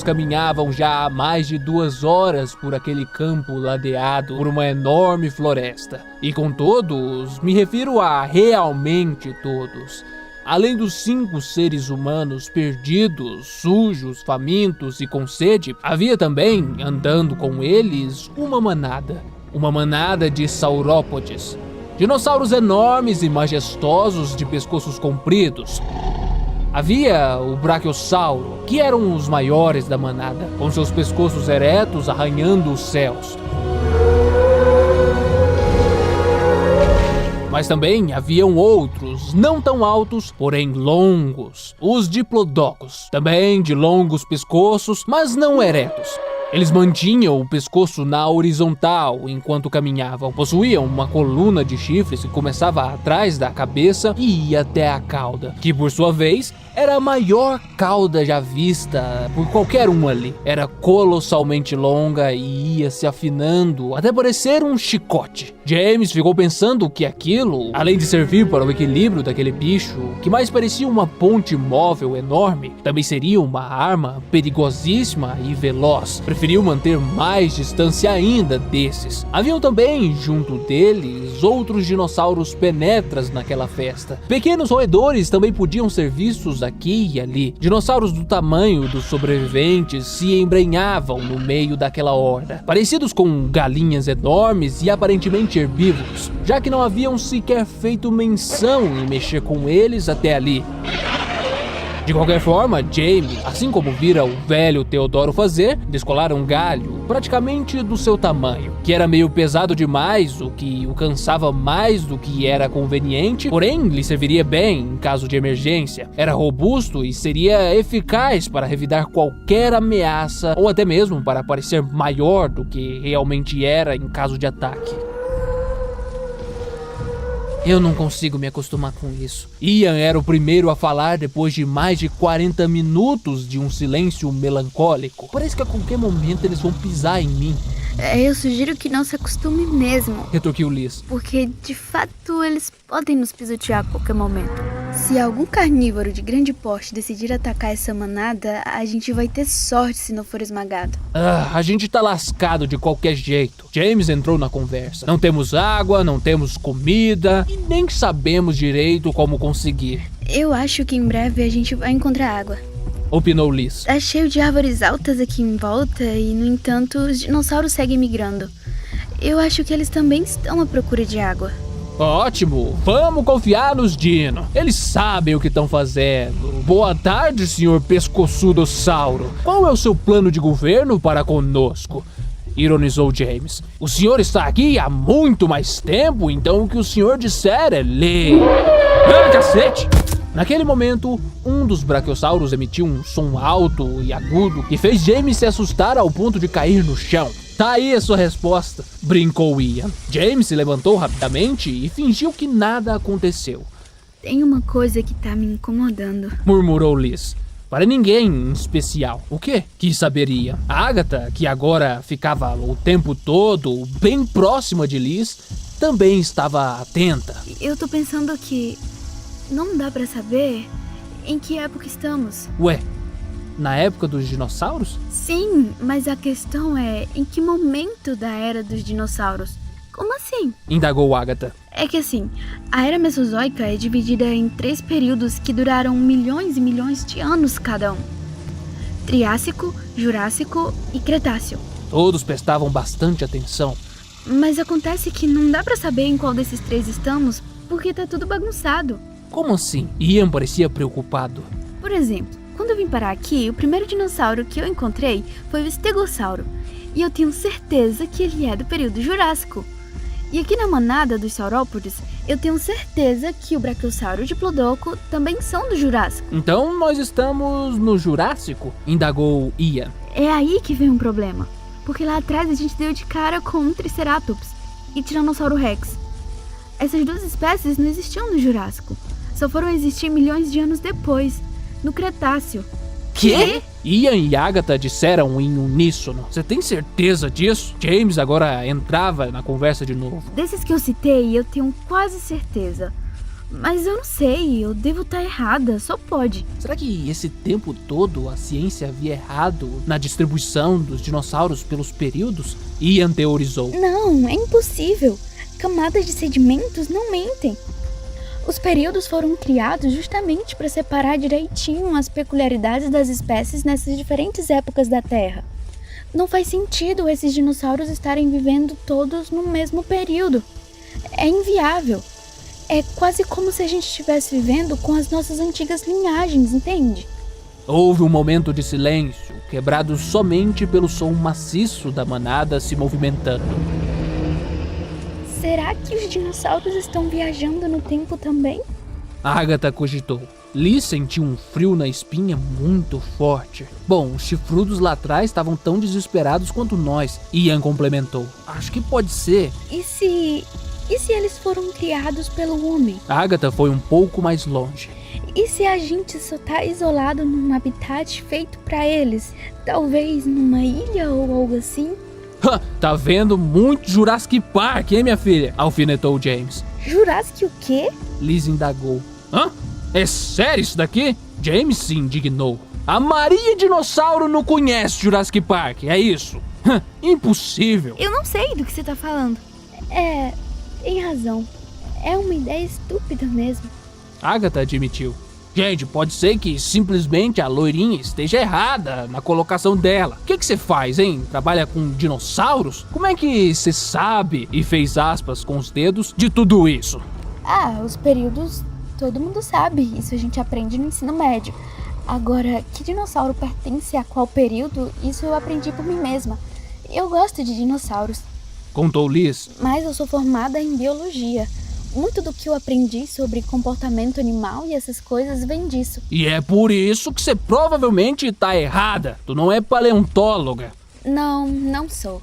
dinossauros caminhavam já há mais de 2 horas por aquele campo ladeado por uma enorme floresta. E com todos, me refiro a realmente todos. Além dos 5 seres humanos perdidos, sujos, famintos e com sede, havia também, andando com eles, uma manada de saurópodes. Dinossauros enormes e majestosos de pescoços compridos. Havia o Brachiosauro, que eram os maiores da manada, com seus pescoços eretos arranhando os céus. Mas também haviam outros, não tão altos, porém longos, os diplodocos, também de longos pescoços, mas não eretos. Eles mantinham o pescoço na horizontal enquanto caminhavam. Possuíam uma coluna de chifres que começava atrás da cabeça e ia até a cauda, que por sua vez era a maior cauda já vista por qualquer um ali. Era colossalmente longa e ia se afinando até parecer um chicote. James ficou pensando que aquilo, além de servir para o equilíbrio daquele bicho, que mais parecia uma ponte móvel enorme, também seria uma arma perigosíssima e veloz. Preferiu manter mais distância ainda desses. Haviam também, junto deles, outros dinossauros penetras naquela festa. Pequenos roedores também podiam ser vistos aqui e ali. Dinossauros do tamanho dos sobreviventes se embrenhavam no meio daquela horda, parecidos com galinhas enormes e aparentemente herbívoros, já que não haviam sequer feito menção em mexer com eles até ali. De qualquer forma, Jamie, assim como vira o velho Teodoro fazer, descolar um galho praticamente do seu tamanho, que era meio pesado demais, o que o cansava mais do que era conveniente, porém lhe serviria bem em caso de emergência. Era robusto e seria eficaz para revidar qualquer ameaça ou até mesmo para parecer maior do que realmente era em caso de ataque. Eu não consigo me acostumar com isso. Ian era o primeiro a falar depois de mais de 40 minutos de um silêncio melancólico. Parece que a qualquer momento eles vão pisar em mim. Eu sugiro que não se acostume mesmo, retorquiu Liz. Porque, de fato, eles podem nos pisotear a qualquer momento. Se algum carnívoro de grande porte decidir atacar essa manada, a gente vai ter sorte se não for esmagado. A gente tá lascado de qualquer jeito. James entrou na conversa. Não temos água, não temos comida e nem sabemos direito como conseguir. Eu acho que em breve a gente vai encontrar água, opinou Liz. Tá cheio de árvores altas aqui em volta e, no entanto, os dinossauros seguem migrando. Eu acho que eles também estão à procura de água. Ótimo, vamos confiar nos Dino. Eles sabem o que estão fazendo. Boa tarde, senhor pescoçudossauro. Qual é o seu plano de governo para conosco? Ironizou James. O senhor está aqui há muito mais tempo, então o que o senhor disser é lei. Cacete! Naquele momento, um dos brachiosauros emitiu um som alto e agudo que fez James se assustar ao ponto de cair no chão. Tá aí a sua resposta, brincou Ian. James se levantou rapidamente e fingiu que nada aconteceu. Tem uma coisa que tá me incomodando, murmurou Liz. Para ninguém em especial. O quê? Quis saber Ian. A Agatha, que agora ficava o tempo todo bem próxima de Liz, também estava atenta. Eu tô pensando que não dá pra saber em que época estamos. Ué, na época dos dinossauros? Sim, mas a questão é em que momento da era dos dinossauros? Como assim? Indagou Agatha. É que assim, a era mesozoica é dividida em 3 períodos que duraram milhões e milhões de anos cada um. Triássico, Jurássico e Cretáceo. Todos prestavam bastante atenção. Mas acontece que não dá pra saber em qual desses 3 estamos, porque tá tudo bagunçado. Como assim? Ian parecia preocupado. Por exemplo, quando eu vim parar aqui, o primeiro dinossauro que eu encontrei foi o Estegossauro. E eu tenho certeza que ele é do período Jurássico. E aqui na manada dos saurópodes, eu tenho certeza que o Brachiosauro e o Diplodoco também são do Jurássico. Então nós estamos no Jurássico? Indagou Ian. É aí que vem um problema. Porque lá atrás a gente deu de cara com um Triceratops e Tiranossauro Rex. Essas 2 espécies não existiam no Jurássico. Só foram existir milhões de anos depois, no Cretáceo. Quê? Ian e Agatha disseram em uníssono. Você tem certeza disso? James agora entrava na conversa de novo. Desses que eu citei, eu tenho quase certeza. Mas eu não sei, eu devo estar errada, só pode. Será que esse tempo todo a ciência havia errado na distribuição dos dinossauros pelos períodos? Ian teorizou. Não, é impossível. Camadas de sedimentos não mentem. Os períodos foram criados justamente para separar direitinho as peculiaridades das espécies nessas diferentes épocas da Terra. Não faz sentido esses dinossauros estarem vivendo todos no mesmo período. É inviável. É quase como se a gente estivesse vivendo com as nossas antigas linhagens, entende? Houve um momento de silêncio, quebrado somente pelo som maciço da manada se movimentando. Será que os dinossauros estão viajando no tempo também? Agatha cogitou. Lee sentiu um frio na espinha muito forte. Bom, os chifrudos lá atrás estavam tão desesperados quanto nós. Ian complementou. Acho que pode ser. E se eles foram criados pelo homem? Agatha foi um pouco mais longe. E se a gente só tá isolado num habitat feito pra eles? Talvez numa ilha ou algo assim? Tá vendo muito Jurassic Park, hein, minha filha? Alfinetou James. Jurassic o quê? Liz indagou. Hã? É sério isso daqui? James se indignou. A Maria Dinossauro não conhece Jurassic Park, é isso? Impossível. Eu não sei do que você tá falando. Tem razão. É uma ideia estúpida mesmo. Agatha admitiu. Gente, pode ser que simplesmente a loirinha esteja errada na colocação dela. O que você faz, hein? Trabalha com dinossauros? Como é que você sabe, e fez aspas com os dedos, de tudo isso? Os períodos, todo mundo sabe. Isso a gente aprende no ensino médio. Agora, que dinossauro pertence a qual período, isso eu aprendi por mim mesma. Eu gosto de dinossauros. Contou Liz. Mas eu sou formada em biologia. Muito do que eu aprendi sobre comportamento animal e essas coisas vem disso. E é por isso que você provavelmente tá errada. Tu não é paleontóloga. Não sou.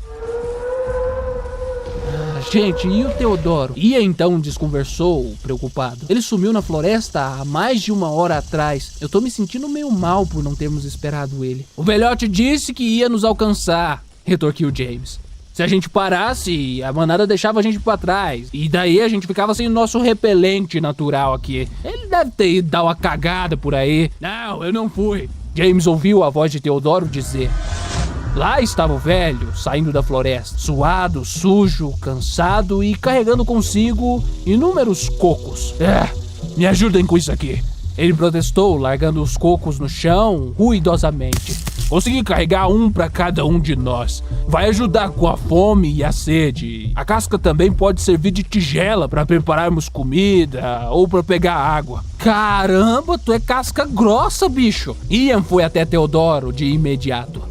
Gente, e o Teodoro? Ian então desconversou, preocupado. Ele sumiu na floresta há mais de 1 hora atrás. Eu tô me sentindo meio mal por não termos esperado ele. O velhote disse que ia nos alcançar, retorquiu James. Se a gente parasse, a manada deixava a gente pra trás. E daí a gente ficava sem o nosso repelente natural aqui. Ele deve ter ido dar uma cagada por aí. Não, eu não fui. James ouviu a voz de Teodoro dizer. Lá estava o velho, saindo da floresta, suado, sujo, cansado e carregando consigo inúmeros cocos. Me ajudem com isso aqui. Ele protestou, largando os cocos no chão, ruidosamente. Consegui carregar um para cada um de nós. Vai ajudar com a fome e a sede. A casca também pode servir de tigela para prepararmos comida ou para pegar água. Caramba, tu é casca grossa, bicho. Ian foi até Teodoro de imediato.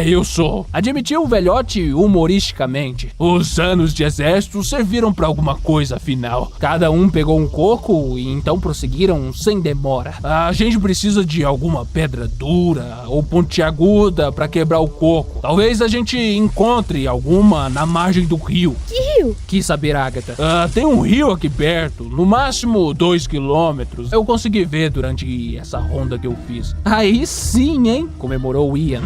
Eu sou. Admitiu o velhote humoristicamente. Os anos de exército serviram para alguma coisa, afinal. Cada um pegou um coco e então prosseguiram sem demora. A gente precisa de alguma pedra dura ou pontiaguda para quebrar o coco. Talvez a gente encontre alguma na margem do rio. Que rio? Quis saber Agatha. Tem um rio aqui perto, no máximo 2 quilômetros. Eu consegui ver durante essa ronda que eu fiz. Aí sim, hein? Comemorou Ian.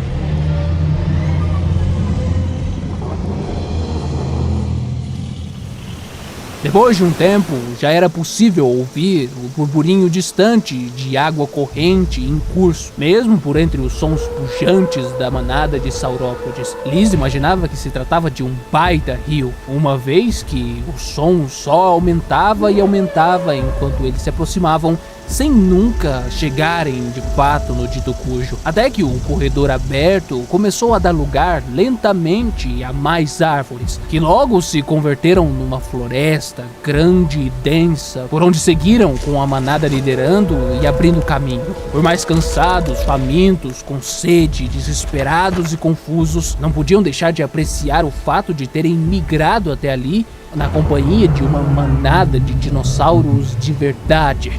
Depois de um tempo, já era possível ouvir o burburinho distante de água corrente em curso, mesmo por entre os sons pujantes da manada de saurópodes. Liz imaginava que se tratava de um baita rio, uma vez que o som só aumentava e aumentava enquanto eles se aproximavam, sem nunca chegarem de fato no dito cujo, até que o corredor aberto começou a dar lugar lentamente a mais árvores, que logo se converteram numa floresta grande e densa, por onde seguiram com a manada liderando e abrindo caminho. Por mais cansados, famintos, com sede, desesperados e confusos, não podiam deixar de apreciar o fato de terem migrado até ali na companhia de uma manada de dinossauros de verdade.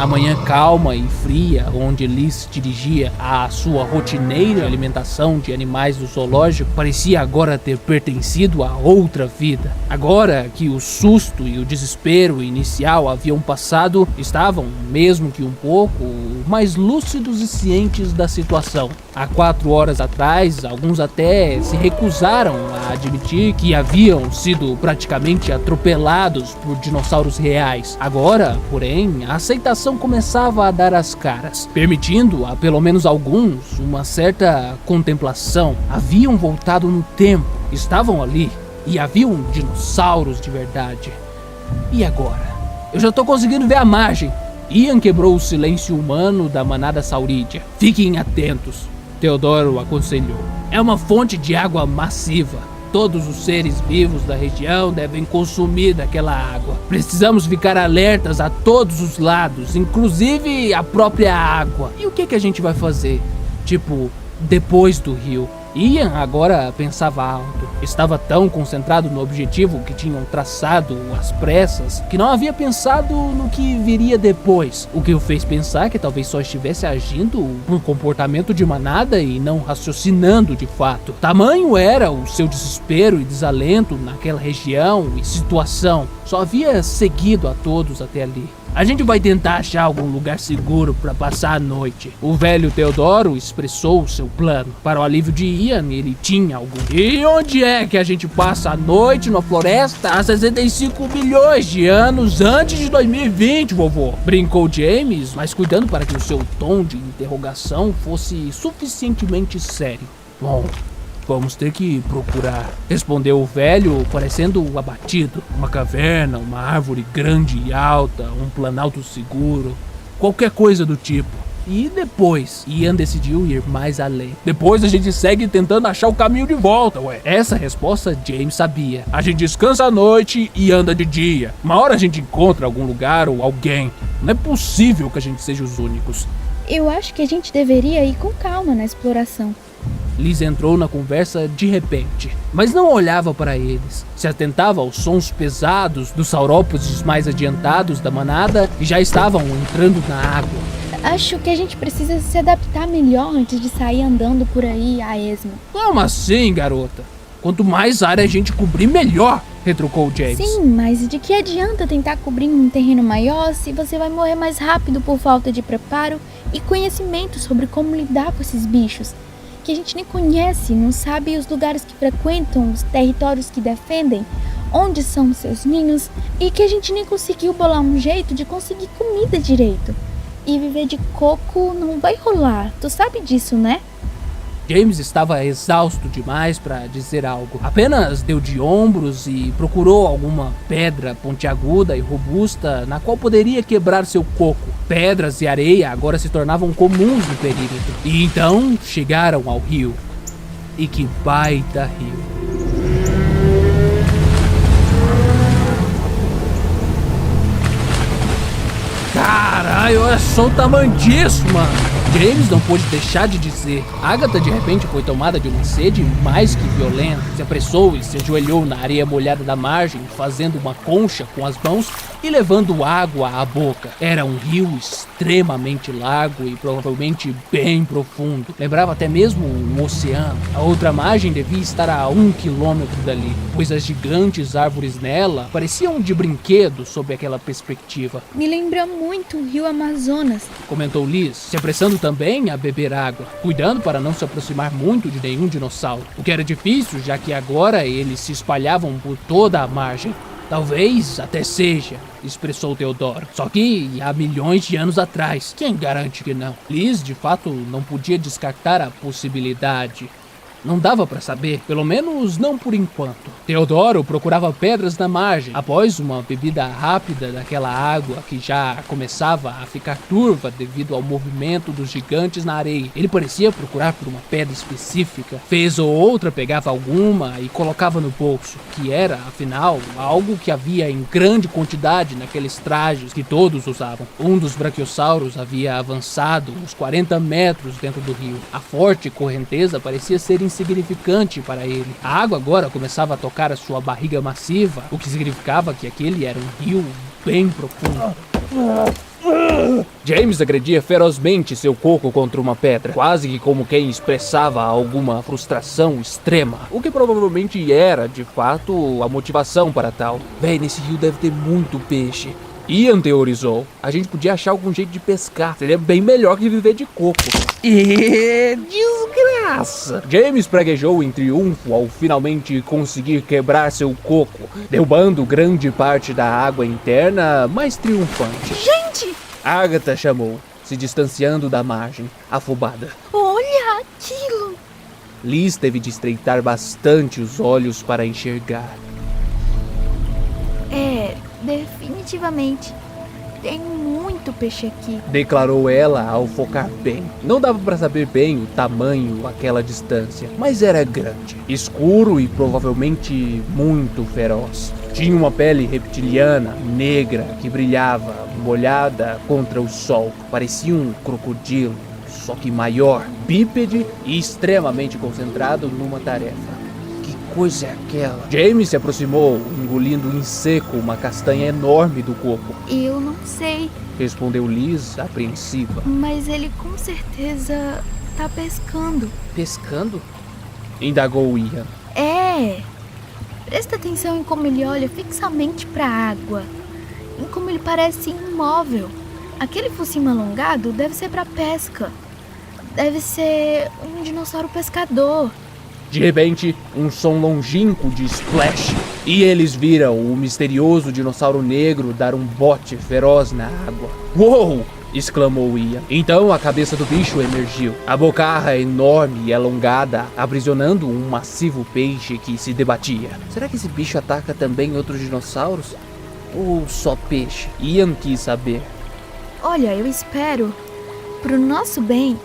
A manhã calma e fria, onde Liz dirigia a sua rotineira alimentação de animais do zoológico, parecia agora ter pertencido a outra vida. Agora que o susto e o desespero inicial haviam passado, estavam, mesmo que um pouco, mais lúcidos e cientes da situação. Há 4 horas atrás, alguns até se recusaram a admitir que haviam sido praticamente atropelados por dinossauros reais. Agora, porém, a aceitação começava a dar as caras, permitindo a pelo menos alguns uma certa contemplação. Haviam voltado no tempo, estavam ali e haviam dinossauros de verdade. E agora? Eu já tô conseguindo ver a margem. Ian quebrou o silêncio humano da manada saurídea. Fiquem atentos, Teodoro aconselhou. É uma fonte de água massiva. Todos os seres vivos da região devem consumir daquela água. Precisamos ficar alertas a todos os lados, inclusive a própria água. E o que a gente vai fazer? Tipo, depois do rio? Ian agora pensava alto. Estava tão concentrado no objetivo que tinham traçado às pressas que não havia pensado no que viria depois. O que o fez pensar que talvez só estivesse agindo por comportamento de manada e não raciocinando de fato. Tamanho era o seu desespero e desalento naquela região e situação. Só havia seguido a todos até ali. A gente vai tentar achar algum lugar seguro para passar a noite. O velho Teodoro expressou seu plano. Para o alívio de Ian, ele tinha algum. E onde é que a gente passa a noite na floresta há 65 milhões de anos antes de 2020, vovô? Brincou James, mas cuidando para que o seu tom de interrogação fosse suficientemente sério. Bom, vamos ter que procurar, respondeu o velho, parecendo abatido. Uma caverna, uma árvore grande e alta, um planalto seguro, qualquer coisa do tipo. E depois, Ian decidiu ir mais além. Depois a gente segue tentando achar o caminho de volta, ué. Essa resposta James sabia. A gente descansa à noite e anda de dia. Uma hora a gente encontra algum lugar ou alguém. Não é possível que a gente seja os únicos. Eu acho que a gente deveria ir com calma na exploração. Liz entrou na conversa de repente, mas não olhava para eles. Se atentava aos sons pesados dos saurópodes mais adiantados da manada e já estavam entrando na água. Acho que a gente precisa se adaptar melhor antes de sair andando por aí a esmo. Como assim, garota? Quanto mais área a gente cobrir, melhor, retrucou James. Sim, mas de que adianta tentar cobrir um terreno maior se você vai morrer mais rápido por falta de preparo e conhecimento sobre como lidar com esses bichos? Que a gente nem conhece, não sabe os lugares que frequentam, os territórios que defendem, onde são seus ninhos, e que a gente nem conseguiu bolar um jeito de conseguir comida direito. E viver de coco não vai rolar, tu sabe disso, né? James estava exausto demais para dizer algo. Apenas deu de ombros e procurou alguma pedra pontiaguda e robusta na qual poderia quebrar seu coco. Pedras e areia agora se tornavam comuns no perímetro. E então chegaram ao rio. E que baita rio! Caralho, olha só o tamanho disso, mano! James não pôde deixar de dizer. Agatha de repente foi tomada de uma sede mais que violenta. Se apressou e se ajoelhou na areia molhada da margem, fazendo uma concha com as mãos e levando água à boca. Era um rio extremamente largo e provavelmente bem profundo. Lembrava até mesmo um oceano. A outra margem devia estar a 1 quilômetro dali, pois as gigantes árvores nela pareciam de brinquedo sob aquela perspectiva. Me lembra muito o rio Amazonas, comentou Liz, se apressando também a beber água, cuidando para não se aproximar muito de nenhum dinossauro, o que era difícil, já que agora eles se espalhavam por toda a margem. Talvez até seja, expressou Teodoro. Só que há milhões de anos atrás, quem garante que não? Liz, de fato, não podia descartar a possibilidade. Não dava para saber, pelo menos não por enquanto. Teodoro procurava pedras na margem. Após uma bebida rápida daquela água que já começava a ficar turva devido ao movimento dos gigantes na areia, ele parecia procurar por uma pedra específica. Vez ou outra pegava alguma e colocava no bolso, que era, afinal, algo que havia em grande quantidade naqueles trajes que todos usavam. Um dos brachiossauros havia avançado uns 40 metros dentro do rio. A forte correnteza parecia ser insignificante para ele. A água agora começava a tocar a sua barriga massiva, o que significava que aquele era um rio bem profundo. James agredia ferozmente seu coco contra uma pedra, quase que como quem expressava alguma frustração extrema, o que provavelmente era, de fato, a motivação para tal. Véi, nesse rio deve ter muito peixe. Ian teorizou. A gente podia achar algum jeito de pescar. Seria bem melhor que viver de coco. E desgraça! James praguejou em triunfo ao finalmente conseguir quebrar seu coco, derrubando grande parte da água interna, mais triunfante. Gente! Agatha chamou, se distanciando da margem, afobada. Olha aquilo! Liz teve de estreitar bastante os olhos para enxergar. Definitivamente. Tem muito peixe aqui. Declarou ela ao focar bem. Não dava para saber bem o tamanho àquela distância, mas era grande, escuro e provavelmente muito feroz. Tinha uma pele reptiliana, negra, que brilhava, molhada contra o sol. Parecia um crocodilo, só que maior, bípede e extremamente concentrado numa tarefa. Que coisa é aquela? James se aproximou, engolindo em seco uma castanha enorme do coco. Eu não sei, Respondeu Liz, apreensiva. mas ele com certeza tá pescando. Pescando? Indagou Ian. Presta atenção em como ele olha fixamente para a água, em como ele parece imóvel. Aquele focinho alongado deve ser para pesca. Deve ser um dinossauro pescador. De repente, um som longínquo de splash, e eles viram o misterioso dinossauro negro dar um bote feroz na água. Uou! Exclamou Ian. Então a cabeça do bicho emergiu, a bocarra enorme e alongada, aprisionando um massivo peixe que se debatia. Será que esse bicho ataca também outros dinossauros? Ou só peixe? Ian quis saber. Olha, eu espero, pro nosso bem,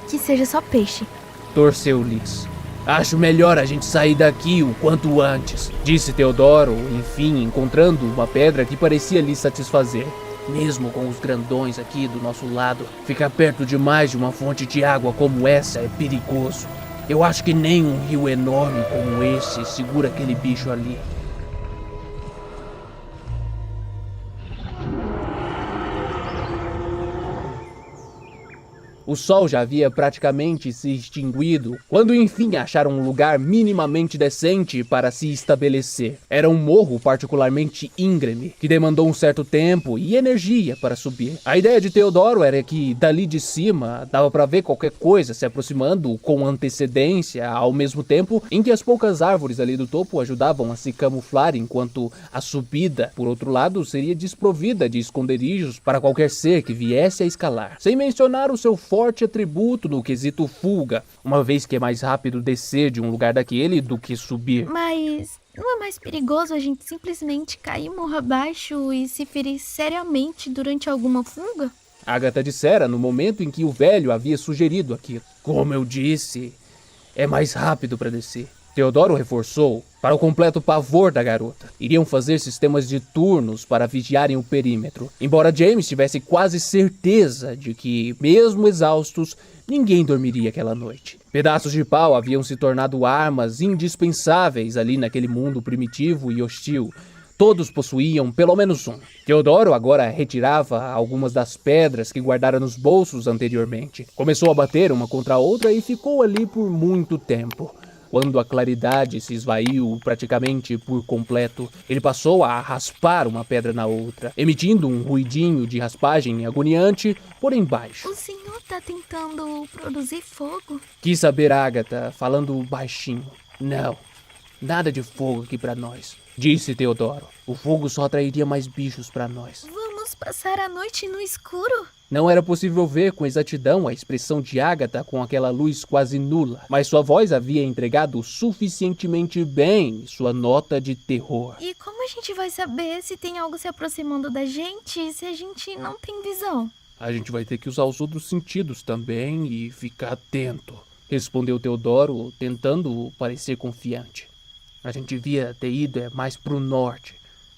que seja só peixe. Torceu Liz. Acho melhor a gente sair daqui o quanto antes, disse Teodoro, enfim, encontrando uma pedra que parecia lhe satisfazer. Mesmo com os grandões aqui do nosso lado, ficar perto demais de uma fonte de água como essa é perigoso. Eu acho que nem um rio enorme como esse segura aquele bicho ali. O sol já havia praticamente se extinguido quando enfim acharam um lugar minimamente decente para se estabelecer. Era um morro particularmente íngreme, que demandou um certo tempo e energia para subir. A ideia de Teodoro era que dali de cima dava para ver qualquer coisa se aproximando com antecedência, ao mesmo tempo em que as poucas árvores ali do topo ajudavam a se camuflar, enquanto a subida, por outro lado, seria desprovida de esconderijos para qualquer ser que viesse a escalar. Sem mencionar o seu forte atributo no quesito fuga, uma vez que é mais rápido descer de um lugar daquele do que subir. Mas não é mais perigoso a gente simplesmente cair morro abaixo e se ferir seriamente durante alguma fuga? Agatha dissera no momento em que o velho havia sugerido aquilo. Como eu disse, é mais rápido para descer. Teodoro reforçou, para o completo pavor da garota. Iriam fazer sistemas de turnos para vigiarem o perímetro, embora James tivesse quase certeza de que, mesmo exaustos, ninguém dormiria aquela noite. Pedaços de pau haviam se tornado armas indispensáveis ali naquele mundo primitivo e hostil. Todos possuíam pelo menos um. Teodoro agora retirava algumas das pedras que guardara nos bolsos anteriormente. Começou a bater uma contra a outra e ficou ali por muito tempo. Quando a claridade se esvaiu praticamente por completo, ele passou a raspar uma pedra na outra, emitindo um ruidinho de raspagem agoniante, porém baixo. O senhor tá tentando produzir fogo? Quis saber Agatha, falando baixinho. Não, nada de fogo aqui pra nós, disse Teodoro. O fogo só atrairia mais bichos pra nós. Vamos passar a noite no escuro? Não era possível ver com exatidão a expressão de Agatha com aquela luz quase nula, mas sua voz havia entregado suficientemente bem sua nota de terror. E como a gente vai saber se tem algo se aproximando da gente se a gente não tem visão? A gente vai ter que usar os outros sentidos também e ficar atento, respondeu Teodoro, tentando parecer confiante. A gente devia ter ido mais pro norte,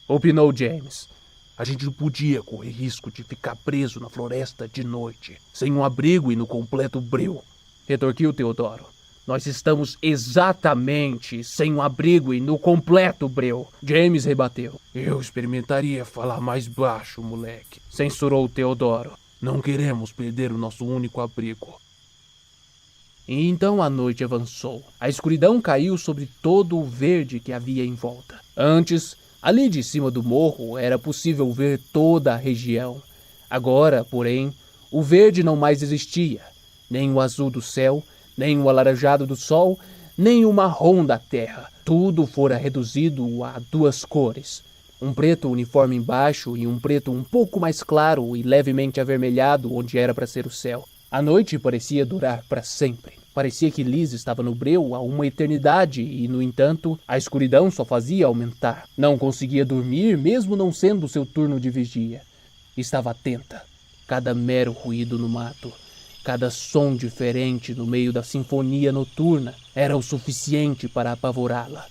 opinou James. A gente não podia correr risco de ficar preso na floresta de noite, sem um abrigo e no completo breu, retorquiu Teodoro. Nós estamos exatamente sem um abrigo e no completo breu. James rebateu. Eu experimentaria falar mais baixo, moleque. Censurou Teodoro. Não queremos perder o nosso único abrigo. E então a noite avançou. A escuridão caiu sobre todo o verde que havia em volta. Antes, ali de cima do morro, era possível ver toda a região. Agora, porém, o verde não mais existia. Nem o azul do céu, nem o alaranjado do sol, nem o marrom da terra. Tudo fora reduzido a duas cores. Um preto uniforme embaixo e um preto um pouco mais claro e levemente avermelhado onde era para ser o céu. A noite parecia durar para sempre. Parecia que Liz estava no breu há uma eternidade e, no entanto, a escuridão só fazia aumentar. Não conseguia dormir, mesmo não sendo seu turno de vigia. Estava atenta. Cada mero ruído no mato, cada som diferente no meio da sinfonia noturna era o suficiente para apavorá-la.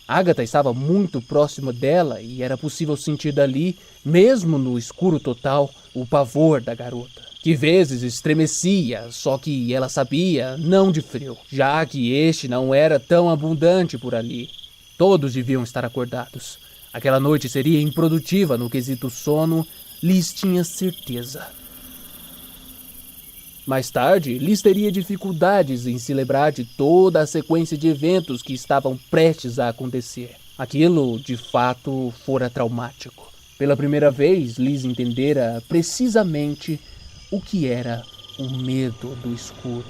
Agatha estava muito próxima dela e era possível sentir dali, mesmo no escuro total, o pavor da garota, que vezes estremecia, só que ela sabia, não de frio, já que este não era tão abundante por ali. Todos deviam estar acordados. Aquela noite seria improdutiva no quesito sono, Liz tinha certeza. Mais tarde, Liz teria dificuldades em se lembrar de toda a sequência de eventos que estavam prestes a acontecer. Aquilo, de fato, fora traumático. Pela primeira vez, Liz entendera precisamente o que era o medo do escuro.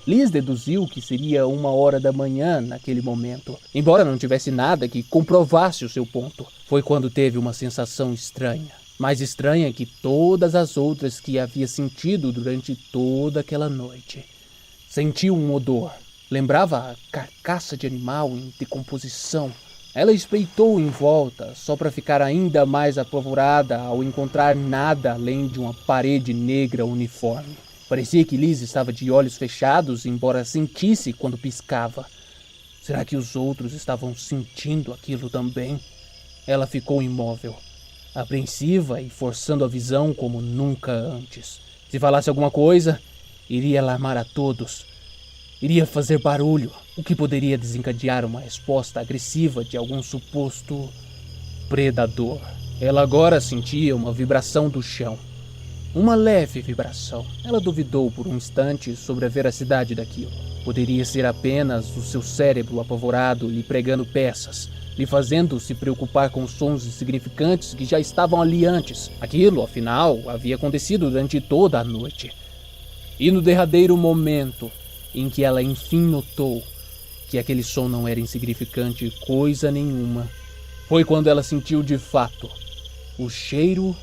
Liz deduziu que seria 1h da manhã naquele momento, embora não tivesse nada que comprovasse o seu ponto. Foi quando teve uma sensação estranha. Mais estranha que todas as outras que havia sentido durante toda aquela noite. Sentiu um odor. Lembrava a carcaça de animal em decomposição. Ela espreitou em volta, só para ficar ainda mais apavorada ao encontrar nada além de uma parede negra uniforme. Parecia que Liz estava de olhos fechados, embora sentisse quando piscava. Será que os outros estavam sentindo aquilo também? Ela ficou imóvel, apreensiva e forçando a visão como nunca antes. Se falasse alguma coisa, iria alarmar a todos. Iria fazer barulho, o que poderia desencadear uma resposta agressiva de algum suposto predador. Ela agora sentia uma vibração do chão. Uma leve vibração. Ela duvidou por um instante sobre a veracidade daquilo. Poderia ser apenas o seu cérebro apavorado lhe pregando peças, lhe fazendo se preocupar com sons insignificantes que já estavam ali antes. Aquilo, afinal, havia acontecido durante toda a noite. E no derradeiro momento em que ela enfim notou que aquele som não era insignificante coisa nenhuma, foi quando ela sentiu de fato o cheiro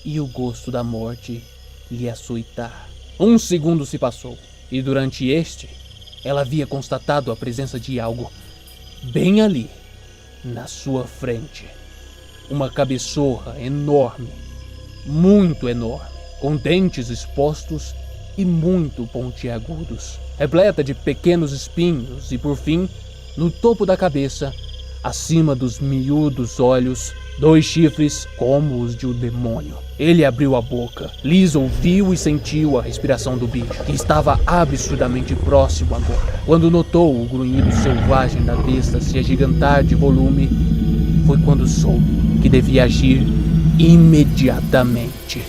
e o gosto da morte lhe açoitar. 1 segundo se passou, e durante este, ela havia constatado a presença de algo bem ali, na sua frente. Uma cabeçorra enorme, muito enorme, com dentes expostos e muito pontiagudos, repleta de pequenos espinhos e, por fim, no topo da cabeça, acima dos miúdos olhos, 2 chifres como os de um demônio. Ele abriu a boca. Liz ouviu e sentiu a respiração do bicho, que estava absurdamente próximo agora. Quando notou o grunhido selvagem da besta se agigantar de volume, foi quando soube que devia agir imediatamente.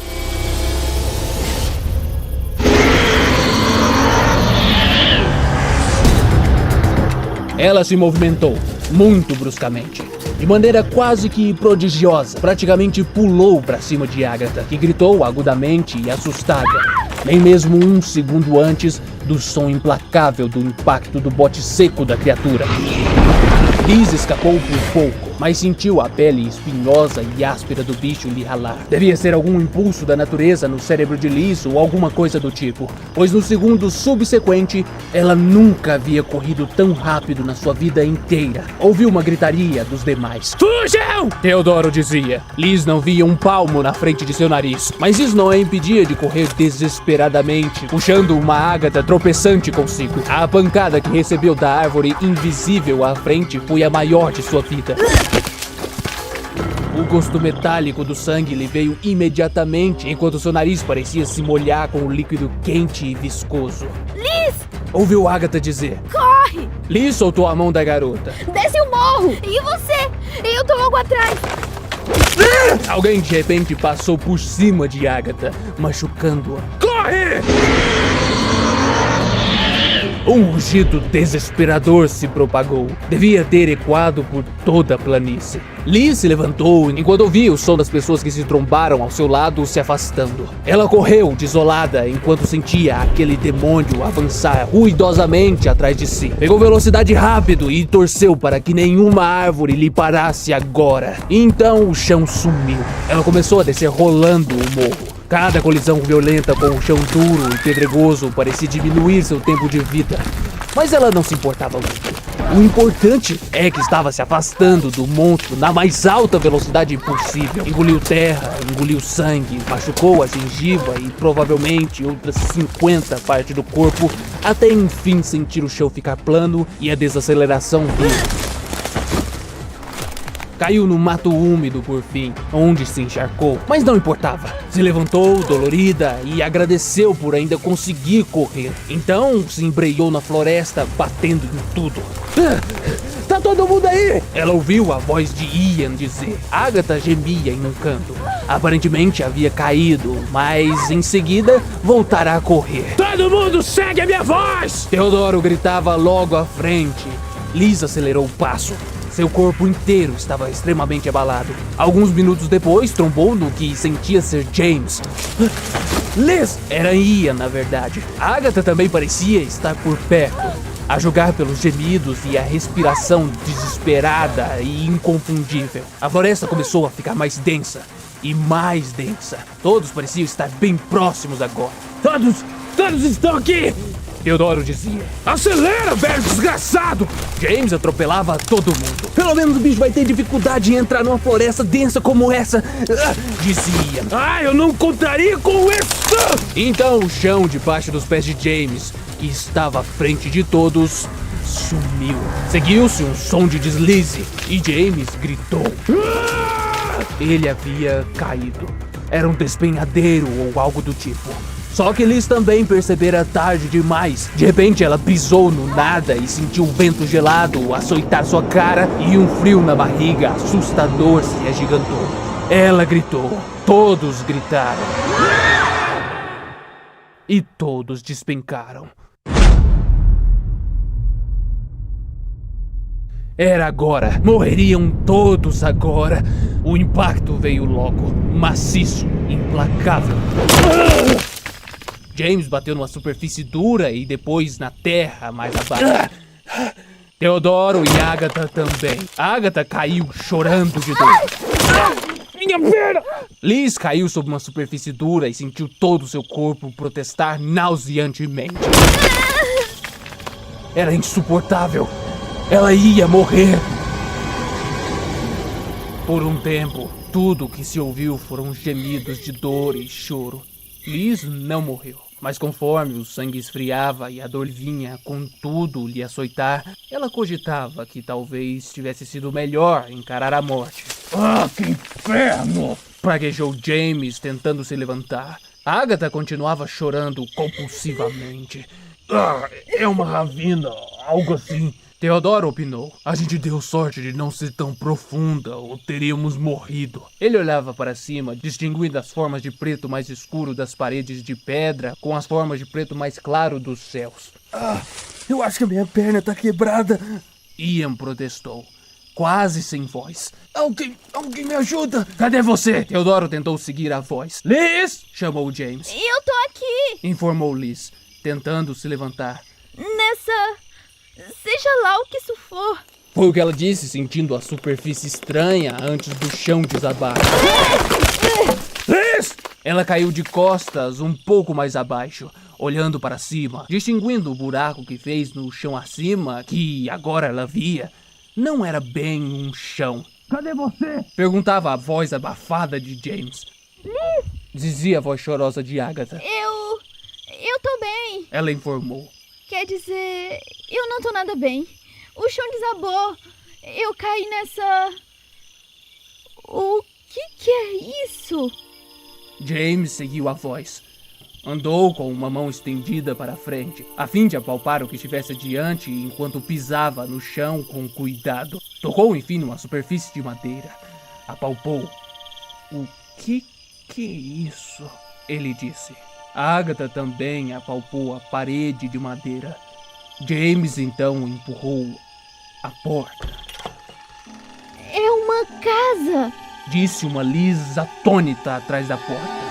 Ela se movimentou, muito bruscamente, de maneira quase que prodigiosa. Praticamente pulou para cima de Agatha, que gritou agudamente e assustada, nem mesmo 1 segundo antes do som implacável do impacto do bote seco da criatura. Liz escapou por pouco, mas sentiu a pele espinhosa e áspera do bicho lhe ralar. Devia ser algum impulso da natureza no cérebro de Liz ou alguma coisa do tipo, pois no segundo subsequente, ela nunca havia corrido tão rápido na sua vida inteira. Ouviu uma gritaria dos demais. "Fujam!" Teodoro dizia. Liz não via um palmo na frente de seu nariz, mas isso não a impedia de correr desesperadamente, puxando uma Agatha tropeçante consigo. A pancada que recebeu da árvore invisível à frente foi a maior de sua vida. O gosto metálico do sangue lhe veio imediatamente, enquanto seu nariz parecia se molhar com o líquido quente e viscoso. Liz! ouviu Agatha dizer. Corre! Liz soltou a mão da garota. Desce o morro! E você? Eu tô logo atrás! Alguém de repente passou por cima de Agatha, machucando-a. Corre! Um rugido desesperador se propagou. Devia ter ecoado por toda a planície. Liz se levantou enquanto ouvia o som das pessoas que se trombaram ao seu lado se afastando. Ela correu desolada enquanto sentia aquele demônio avançar ruidosamente atrás de si. Pegou velocidade rápido e torceu para que nenhuma árvore lhe parasse agora. Então o chão sumiu. Ela começou a descer rolando o morro. Cada colisão violenta com o chão duro e pedregoso parecia diminuir seu tempo de vida. Mas ela não se importava muito. O importante é que estava se afastando do monstro na mais alta velocidade possível. Engoliu terra, engoliu sangue, machucou a gengiva e provavelmente outras 50 partes do corpo, até enfim sentir o chão ficar plano e a desaceleração vir. Caiu no mato úmido por fim, onde se encharcou, mas não importava. Se levantou, dolorida, e agradeceu por ainda conseguir correr. Então se embreou na floresta, batendo em tudo. Tá todo mundo aí? Ela ouviu a voz de Ian dizer. Agatha gemia em um canto. Aparentemente havia caído, mas em seguida voltará a correr. Todo mundo segue a minha voz! Teodoro gritava logo à frente. Liz acelerou o passo. Seu corpo inteiro estava extremamente abalado. Alguns minutos depois, trombou no que sentia ser James. Liz! Era Ian, na verdade. Agatha também parecia estar por perto, a julgar pelos gemidos e a respiração desesperada e inconfundível. A floresta começou a ficar mais densa e mais densa. Todos pareciam estar bem próximos agora. Todos estão aqui! Teodoro dizia. Acelera, velho desgraçado! James atropelava todo mundo. Pelo menos o bicho vai ter dificuldade em entrar numa floresta densa como essa, dizia. Eu não contaria com isso! Então o chão debaixo dos pés de James, que estava à frente de todos, sumiu. Seguiu-se um som de deslize e James gritou. Ele havia caído. Era um despenhadeiro ou algo do tipo. Só que Liz também percebera tarde demais. De repente ela pisou no nada e sentiu um vento gelado açoitar sua cara e um frio na barriga assustador se agigantou. Ela gritou. Todos gritaram. E todos despencaram. Era agora. Morreriam todos agora. O impacto veio logo. Maciço, implacável. James bateu numa superfície dura e depois na terra mais abaixo. Teodoro e Agatha também. Agatha caiu chorando de dor. Minha perna! Liz caiu sobre uma superfície dura e sentiu todo o seu corpo protestar nauseantemente. Era insuportável. Ela ia morrer. Por um tempo, tudo o que se ouviu foram gemidos de dor e choro. Liz não morreu, mas conforme o sangue esfriava e a dor vinha com tudo lhe açoitar, ela cogitava que talvez tivesse sido melhor encarar a morte. Que inferno! Praguejou James tentando se levantar. Agatha continuava chorando compulsivamente. É uma ravina, algo assim. Teodoro opinou. A gente deu sorte de não ser tão profunda ou teríamos morrido. Ele olhava para cima, distinguindo as formas de preto mais escuro das paredes de pedra com as formas de preto mais claro dos céus. Eu acho que a minha perna tá quebrada. Ian protestou, quase sem voz. Alguém me ajuda! Cadê você? Teodoro tentou seguir a voz. Liz! Chamou James. Eu tô aqui! Informou Liz, tentando se levantar. Seja lá o que isso for. Foi o que ela disse, sentindo a superfície estranha antes do chão desabar. Liz! Ela caiu de costas um pouco mais abaixo, olhando para cima, distinguindo o buraco que fez no chão acima, que agora ela via. Não era bem um chão. Cadê você? Perguntava a voz abafada de James. Liz! Dizia a voz chorosa de Agatha. Eu tô bem. Ela informou. Quer dizer, eu não tô nada bem. O chão desabou. Eu caí nessa... O que é isso? James seguiu a voz. Andou com uma mão estendida para a frente, a fim de apalpar o que estivesse adiante enquanto pisava no chão com cuidado. Tocou enfim numa superfície de madeira. Apalpou. O que é isso? Ele disse. Agatha também apalpou a parede de madeira. James então empurrou a porta. É uma casa! Disse uma Liz atônita atrás da porta.